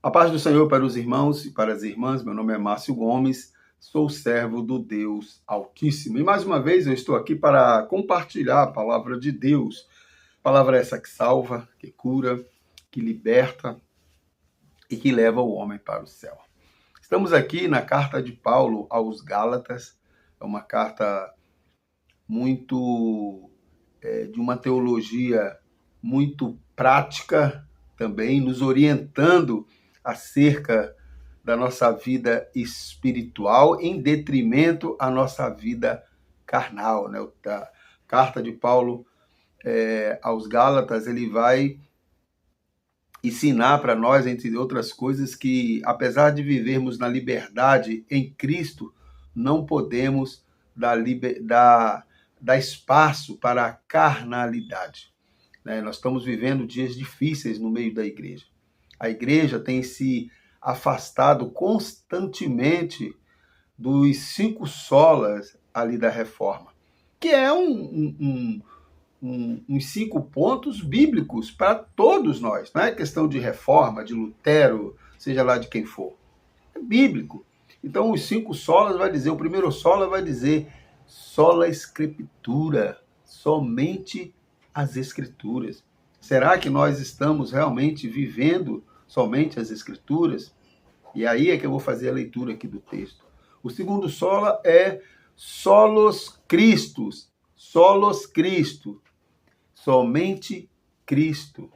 A paz do Senhor para os irmãos e para as irmãs. Meu nome é Márcio Gomes, sou servo do Deus Altíssimo. E mais uma vez eu estou aqui para compartilhar a palavra de Deus. Palavra essa que salva, que cura, que liberta e que leva o homem para o céu. Estamos aqui na carta de Paulo aos Gálatas. É uma carta muito de uma teologia muito prática também, nos orientando acerca da nossa vida espiritual em detrimento à nossa vida carnal, né? A carta de Paulo aos Gálatas, ele vai ensinar para nós, entre outras coisas, que apesar de vivermos na liberdade em Cristo, não podemos dar espaço para a carnalidade. Nós estamos vivendo dias difíceis no meio da igreja. A igreja tem se afastado constantemente dos 5 solas ali da reforma, que é uns 5 pontos bíblicos para todos nós. Não é questão de reforma, de Lutero, seja lá de quem for. É bíblico. Então, os 5 solas vai dizer, o primeiro sola vai dizer sola escritura, somente as escrituras. Será que nós estamos realmente vivendo somente as escrituras? E aí é que eu vou fazer a leitura aqui do texto. O segundo sola é solos Christus, somente Cristo.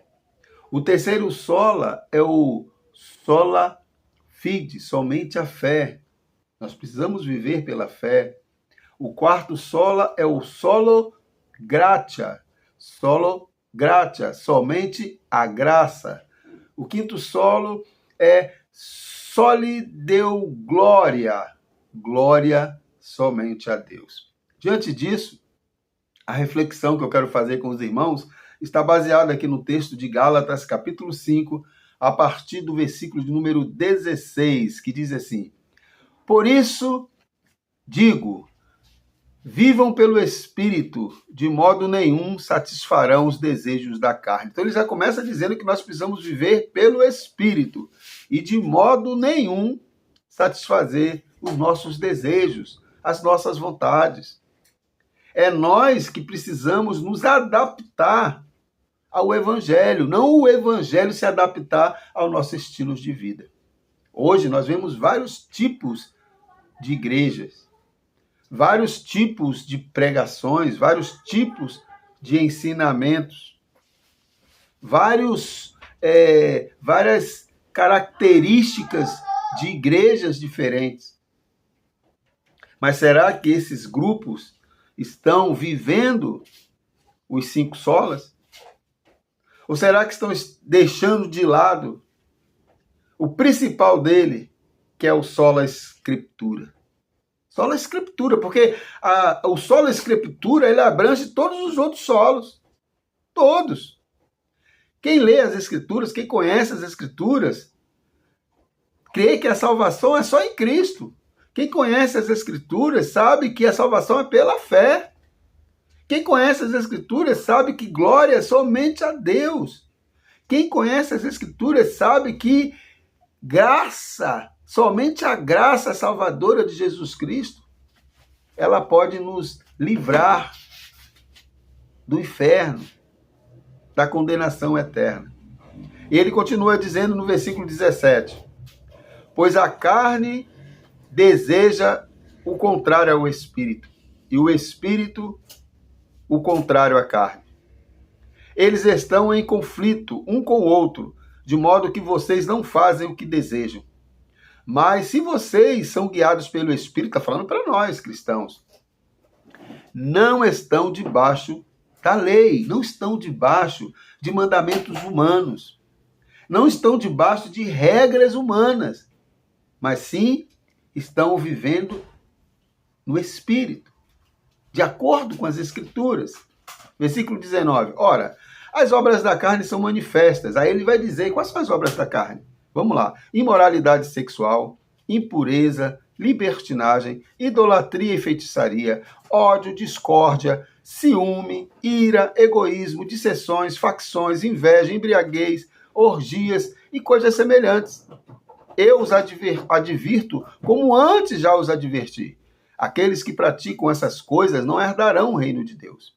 O terceiro sola é o sola fide, somente a fé. Nós precisamos viver pela fé. O quarto sola é o solo gratia, somente a graça. O quinto solo é soli deu glória, glória somente a Deus. Diante disso, a reflexão que eu quero fazer com os irmãos está baseada aqui no texto de Gálatas, capítulo 5, a partir do versículo de número 16, que diz assim: por isso digo, vivam pelo Espírito, de modo nenhum satisfarão os desejos da carne. Então ele já começa dizendo que nós precisamos viver pelo Espírito e de modo nenhum satisfazer os nossos desejos, as nossas vontades. É nós que precisamos nos adaptar ao Evangelho, não o Evangelho se adaptar ao nosso estilo de vida. Hoje nós vemos vários tipos de igrejas, vários tipos de pregações, vários tipos de ensinamentos, várias características de igrejas diferentes. Mas será que esses grupos estão vivendo os 5 solas? Ou será que estão deixando de lado o principal dele, que é o sola escritura? Sola escritura, porque o sola escritura, ele abrange todos os outros solos. Todos. Quem lê as escrituras, quem conhece as escrituras, crê que a salvação é só em Cristo. Quem conhece as escrituras sabe que a salvação é pela fé. Quem conhece as escrituras sabe que glória é somente a Deus. Quem conhece as escrituras sabe que graça, somente a graça salvadora de Jesus Cristo, ela pode nos livrar do inferno, da condenação eterna. E ele continua dizendo no versículo 17: pois a carne deseja o contrário ao Espírito, e o Espírito o contrário à carne. Eles estão em conflito um com o outro, de modo que vocês não fazem o que desejam. Mas se vocês são guiados pelo Espírito, está falando para nós, cristãos, não estão debaixo da lei, não estão debaixo de mandamentos humanos, não estão debaixo de regras humanas, mas sim estão vivendo no Espírito, de acordo com as Escrituras. Versículo 19. Ora, as obras da carne são manifestas. Aí ele vai dizer quais são as obras da carne. Vamos lá. Imoralidade sexual, impureza, libertinagem, idolatria e feitiçaria, ódio, discórdia, ciúme, ira, egoísmo, dissensões, facções, inveja, embriaguez, orgias e coisas semelhantes. Eu os advirto como antes já os adverti. Aqueles que praticam essas coisas não herdarão o reino de Deus.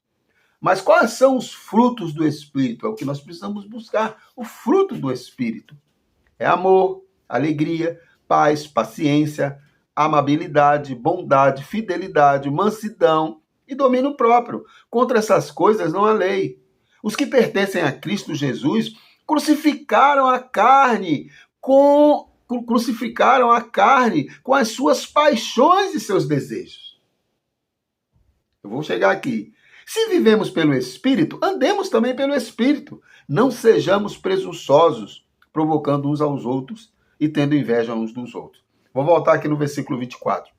Mas quais são os frutos do Espírito? É o que nós precisamos buscar. O fruto do Espírito é amor, alegria, paz, paciência, amabilidade, bondade, fidelidade, mansidão e domínio próprio. Contra essas coisas não há lei. Os que pertencem a Cristo Jesus crucificaram a carne com as suas paixões e seus desejos. Eu vou chegar aqui. Se vivemos pelo Espírito, andemos também pelo Espírito. Não sejamos presunçosos, provocando uns aos outros e tendo inveja uns dos outros. Vou voltar aqui no versículo 24.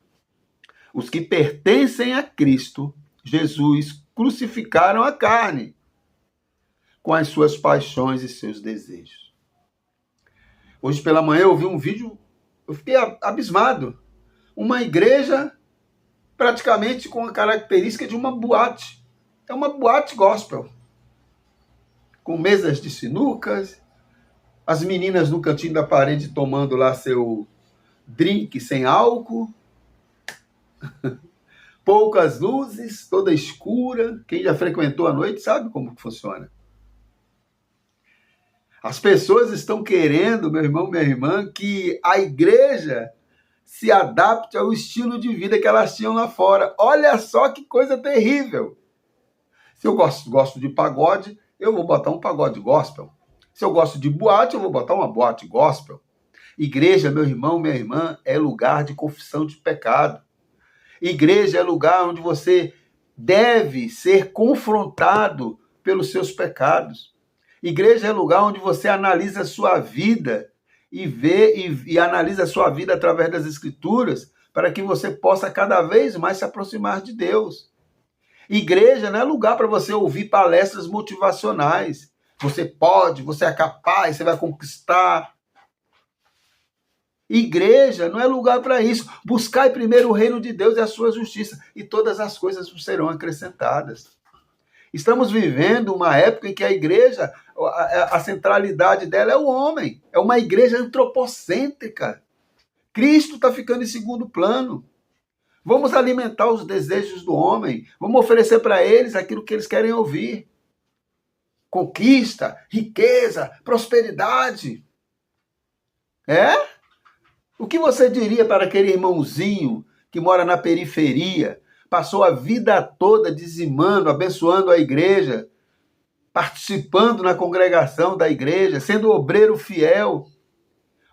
Os que pertencem a Cristo, Jesus, crucificaram a carne com as suas paixões e seus desejos. Hoje pela manhã eu vi um vídeo, eu fiquei abismado. Uma igreja praticamente com a característica de uma boate. É uma boate gospel. Com mesas de sinucas, as meninas no cantinho da parede tomando lá seu drink sem álcool, poucas luzes, toda escura. Quem já frequentou à noite sabe como que funciona. As pessoas estão querendo, meu irmão, minha irmã, que a igreja se adapte ao estilo de vida que elas tinham lá fora. Olha só que coisa terrível. Se eu gosto de pagode, eu vou botar um pagode gospel. Se eu gosto de boate, eu vou botar uma boate gospel. Igreja, meu irmão, minha irmã, é lugar de confissão de pecado. Igreja é lugar onde você deve ser confrontado pelos seus pecados. Igreja é lugar onde você analisa a sua vida e vê e analisa a sua vida através das Escrituras para que você possa cada vez mais se aproximar de Deus. Igreja não é lugar para você ouvir palestras motivacionais. Você pode, você é capaz, você vai conquistar. Igreja não é lugar para isso. Buscai primeiro o reino de Deus e a sua justiça, e todas as coisas serão acrescentadas. Estamos vivendo uma época em que a igreja, a centralidade dela é o homem. É uma igreja antropocêntrica. Cristo está ficando em segundo plano. Vamos alimentar os desejos do homem. Vamos oferecer para eles aquilo que eles querem ouvir. Conquista, riqueza, prosperidade. O que você diria para aquele irmãozinho que mora na periferia, passou a vida toda dizimando, abençoando a igreja, participando na congregação da igreja, sendo obreiro fiel?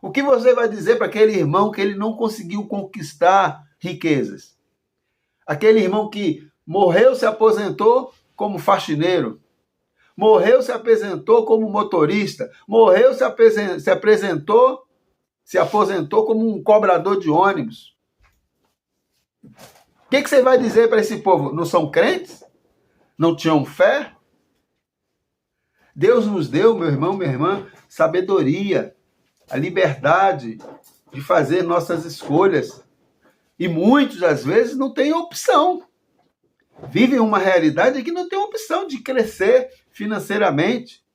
O que você vai dizer para aquele irmão que ele não conseguiu conquistar riquezas? Aquele irmão que morreu, se aposentou como faxineiro, morreu, se aposentou como motorista, morreu, se aposentou como um cobrador de ônibus. O que você vai dizer para esse povo? Não são crentes? Não tinham fé? Deus nos deu, meu irmão, minha irmã, sabedoria, a liberdade de fazer nossas escolhas. E muitos, às vezes, não têm opção. Vivem uma realidade que não tem opção de crescer financeiramente.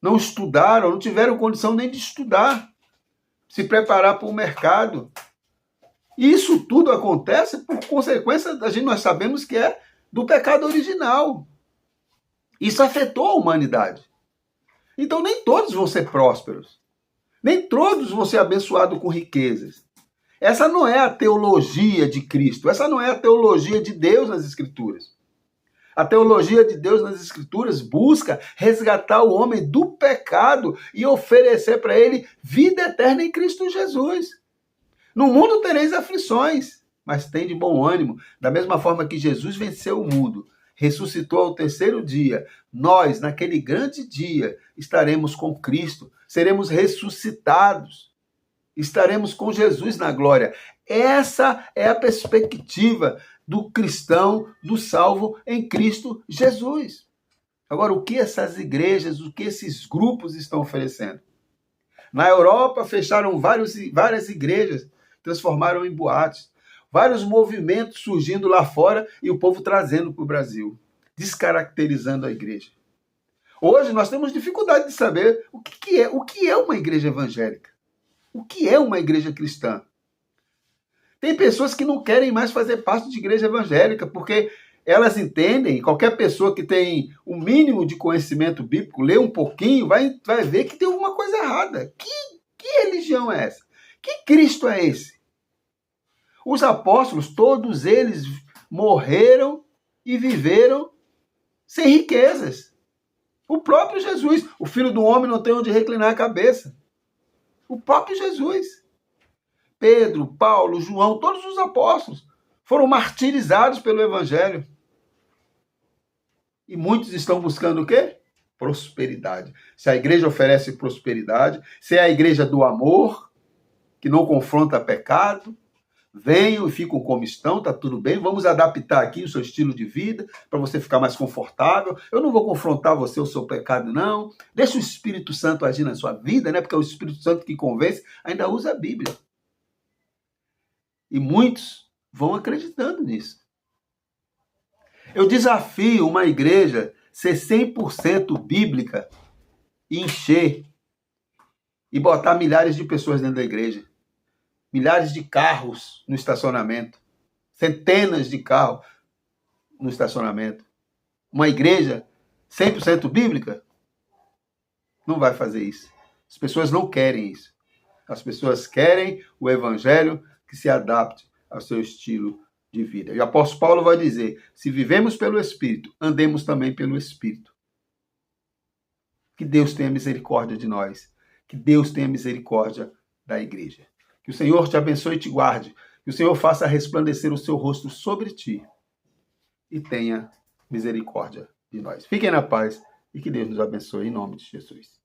Não estudaram, não tiveram condição nem de estudar, se preparar para o mercado. Isso tudo acontece por consequência, nós sabemos que é do pecado original. Isso afetou a humanidade. Então nem todos vão ser prósperos. Nem todos vão ser abençoados com riquezas. Essa não é a teologia de Cristo. Essa não é a teologia de Deus nas Escrituras. A teologia de Deus nas Escrituras busca resgatar o homem do pecado e oferecer para ele vida eterna em Cristo Jesus. No mundo tereis aflições, mas tem de bom ânimo. Da mesma forma que Jesus venceu o mundo, ressuscitou ao terceiro dia, nós, naquele grande dia, estaremos com Cristo, seremos ressuscitados, estaremos com Jesus na glória. Essa é a perspectiva do cristão, do salvo em Cristo Jesus. Agora, o que essas igrejas, o que esses grupos estão oferecendo? Na Europa, fecharam várias igrejas, transformaram em boates. Vários movimentos surgindo lá fora e o povo trazendo para o Brasil, descaracterizando a igreja. Hoje nós temos dificuldade de saber o que é uma igreja evangélica. O que é uma igreja cristã? Tem pessoas que não querem mais fazer parte de igreja evangélica, porque elas entendem, qualquer pessoa que tem o mínimo de conhecimento bíblico, lê um pouquinho, vai ver que tem alguma coisa errada. Que religião é essa? Que Cristo é esse? Os apóstolos, todos eles morreram e viveram sem riquezas. O próprio Jesus, o Filho do Homem, não tem onde reclinar a cabeça. O próprio Jesus. Pedro, Paulo, João, todos os apóstolos foram martirizados pelo Evangelho. E muitos estão buscando o quê? Prosperidade. Se a igreja oferece prosperidade, se é a igreja do amor, que não confronta pecado, venham e ficam como estão, tá tudo bem, vamos adaptar aqui o seu estilo de vida, para você ficar mais confortável. Eu não vou confrontar você o seu pecado, não. Deixa o Espírito Santo agir na sua vida, né? Porque é o Espírito Santo que convence, ainda usa a Bíblia. E muitos vão acreditando nisso. Eu desafio uma igreja ser 100% bíblica e encher e botar milhares de pessoas dentro da igreja. Milhares de carros no estacionamento. Centenas de carros no estacionamento. Uma igreja 100% bíblica não vai fazer isso. As pessoas não querem isso. As pessoas querem o evangelho que se adapte ao seu estilo de vida. E o apóstolo Paulo vai dizer, se vivemos pelo Espírito, andemos também pelo Espírito. Que Deus tenha misericórdia de nós. Que Deus tenha misericórdia da igreja. Que o Senhor te abençoe e te guarde. Que o Senhor faça resplandecer o seu rosto sobre ti. E tenha misericórdia de nós. Fiquem na paz e que Deus nos abençoe em nome de Jesus.